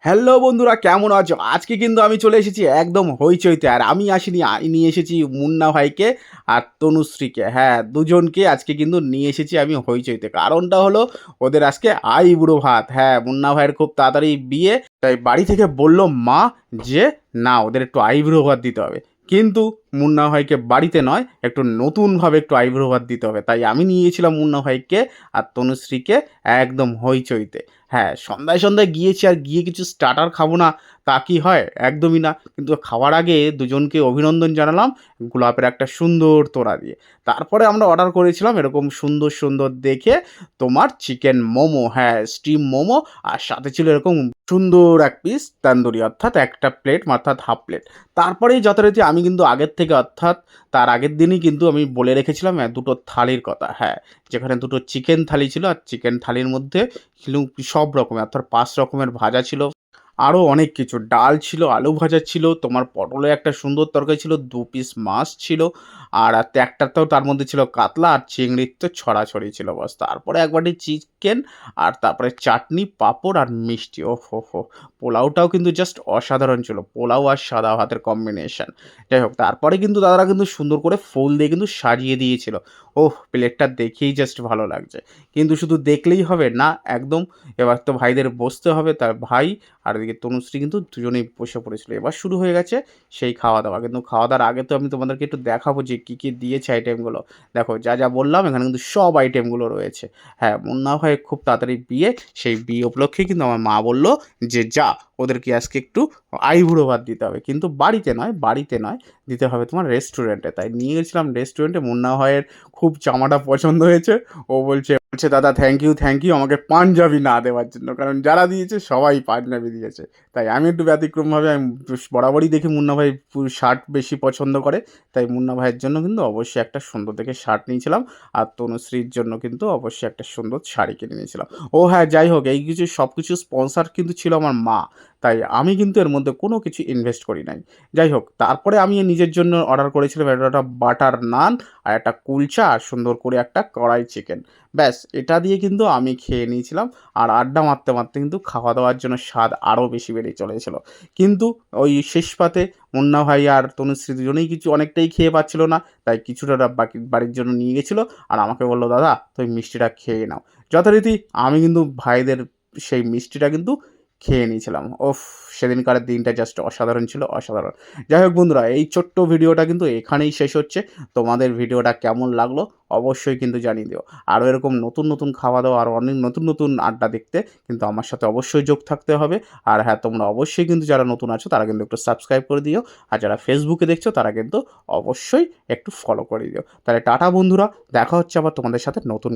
Hello বন্ধুরা, কেমন আছো? আজকে কিন্তু আমি চলে এসেছি একদম হইচইতে। আর আমি আসিনি, নিয়ে এসেছি মুন্না ভাইকে আর তনুশ্রীকে। হ্যাঁ, দুজনকে আজকে কিন্তু নিয়ে এসেছি আমি হইচইতে। কারণটা হলো ওদের আজকে আইবুড়ো ভাত। হ্যাঁ, মুন্না ভাইয়ের খুব তাড়াতাড়ি বিয়ে। তাই বাড়ি থেকে বলল মা যে না, ওদের একটু আইবুড়ো ভাত দিতে হবে। কিন্তু মুন্না ভাইকে বাড়িতে নয়, একটু নতুনভাবে একটু আইবুড়ো ভাত দিতে হবে। তাই আমি নিয়ে গেছিলাম মুন্না ভাইকে আর তনুশ্রীকে একদম হইচইতে। হ্যাঁ, সন্ধ্যায় গিয়েছি, আর গিয়ে কিছু স্টার্টার খাবো না তা কি হয়? একদমই না। কিন্তু খাওয়ার আগে দুজনকে অভিনন্দন জানালাম গোলাপের একটা সুন্দর তোড়া দিয়ে। তারপরে আমরা অর্ডার করেছিলাম এরকম সুন্দর, সুন্দর দেখে তোমার চিকেন মোমো, হ্যাঁ, স্টিম মোমো, আর সাথে ছিল এরকম সুন্দর এক পিস তান্দুরি, অর্থাৎ একটা প্লেট অর্থাৎ হাফ প্লেট। তারপরেই যথারীতি আমি কিন্তু আগের থেকে, অর্থাৎ তার আগের দিনই কিন্তু আমি বলে রেখেছিলাম দুটো থালির কথা। হ্যাঁ, যেখানে দুটো চিকেন থালি ছিল, আর চিকেন থালির মধ্যে ছিল সব রকমের, অর্থাৎ ৫ রকমের ভাজা ছিল। আরও অনেক কিছু, ডাল ছিল, আলু ভাজা ছিল, তোমার পটলের একটা সুন্দর তরকারি ছিল, ২ পিস মাছ ছিল, আর একটাতেও তার মধ্যে ছিল কাতলা, আর চিংড়ির তো ছড়াছড়ি ছিল বাস। তারপরে এক বাটি চিকেন, আর তারপরে চাটনি, পাঁপড় আর মিষ্টি। ওহহো! পোলাওটাও কিন্তু জাস্ট অসাধারণ ছিল। পোলাও আর সাদা ভাতের কম্বিনেশন। যাই হোক, তারপরে কিন্তু দাদারা কিন্তু সুন্দর করে ফুল দিয়ে কিন্তু সাজিয়ে দিয়েছিল। ওহ! প্লেটটা দেখেই জাস্ট ভালো লাগছে। কিন্তু শুধু দেখলেই হবে না, একদম এবার তো ভাইদের বসতে হবে। তার ভাই আর এদিকে তনুশ্রী কিন্তু দুজনেই বসে পড়েছিল। এবার শুরু হয়ে গেছে সেই খাওয়া-দাওয়া। কিন্তু খাওয়া-দাওয়ার আগে তো আমি তোমাদেরকে একটু দেখাবো যে কী, কী দিয়েছে আইটেমগুলো। দেখো, যা, যা বললাম এখানে কিন্তু সব আইটেমগুলো রয়েছে। হ্যাঁ, মুন্না ভাইয়ের খুব তাড়াতাড়ি বিয়ে। সেই বিয়ে উপলক্ষেই কিন্তু আমার মা বলল যে, "যা, ওদেরকে আজকে একটু আইবুড়ো ভাত দিতে হবে। কিন্তু বাড়িতে নয়, দিতে হবে তোমার রেস্টুরেন্টে।" তাই নিয়ে গেছিলাম রেস্টুরেন্টে। মুন্না ভাইয়ের খুব জামাটা পছন্দ হয়েছে। ও বলছে, "দাদা থ্যাংক ইউ আমাকে পাঞ্জাবি না দেওয়ার জন্য।" কারণ যারা দিয়েছে সবাই পাঞ্জাবি দিয়েছে। তাই আমি একটু ব্যতিক্রমভাবে, আমি বরাবরই দেখি মুন্না ভাই শার্ট বেশি পছন্দ করে। তাই মুন্না ভাইয়ের জন্য কিন্তু অবশ্যই একটা সুন্দর দেখে শার্ট নিয়েছিলাম। আর তনুশ্রীর জন্য কিন্তু অবশ্যই একটা সুন্দর শাড়ি কিনে নিয়েছিলাম। ও হ্যাঁ, যাই হোক, এই কিছু সবকিছু স্পন্সর কিন্তু ছিল আমার মা। তাই আমি কিন্তু এর মধ্যে কোনো কিছু ইনভেস্ট করি নাই। যাই হোক, তারপরে আমি নিজের জন্য অর্ডার করেছিলাম একটা বাটার নান, আর একটা কুলচা, আর সুন্দর করে একটা কড়াই চিকেন। ব্যাস, এটা দিয়ে কিন্তু আমি খেয়ে নিয়েছিলাম। আর আড্ডা মারতে, মারতে কিন্তু খাওয়া-দাওয়ার জন্য স্বাদ আরও বেশি বেড়ে চলেছিল। কিন্তু ওই শেষ পাতে মুন্না ভাই আর তনুশ্রী দুজনেই কিছু অনেকটাই খেয়ে পাচ্ছিল না। তাই কিছুটা ওরা বাকি বাড়ির জন্য নিয়ে গেছিল। আর আমাকে বলল, "দাদা, তুমি মিষ্টিটা খেয়ে নাও।" যথারীতি আমি কিন্তু ভাইদের সেই মিষ্টিটা কিন্তু খেয়ে নিয়েছিলাম। উফ! সেদিনকার দিনটা জাস্ট অসাধারণ ছিল, অসাধারণ। যাই হোক বন্ধুরা, এই ছোট্ট ভিডিওটা কিন্তু এখানেই শেষ হচ্ছে। তোমাদের ভিডিওটা কেমন লাগলো অবশ্যই কিন্তু জানিয়ে দিও। আরও এরকম নতুন, নতুন খাওয়া-দাওয়া, আরও অনেক নতুন, নতুন আড্ডা দেখতে কিন্তু আমার সাথে অবশ্যই যোগ থাকতে হবে। আর হ্যাঁ, তোমরা অবশ্যই কিন্তু যারা নতুন আছো তারা কিন্তু একটু সাবস্ক্রাইব করে দিও। আর যারা ফেসবুকে দেখছো তারা কিন্তু অবশ্যই একটু ফলো করে দিও। তাহলে টাটা বন্ধুরা, দেখা হচ্ছে আবার তোমাদের সাথে নতুন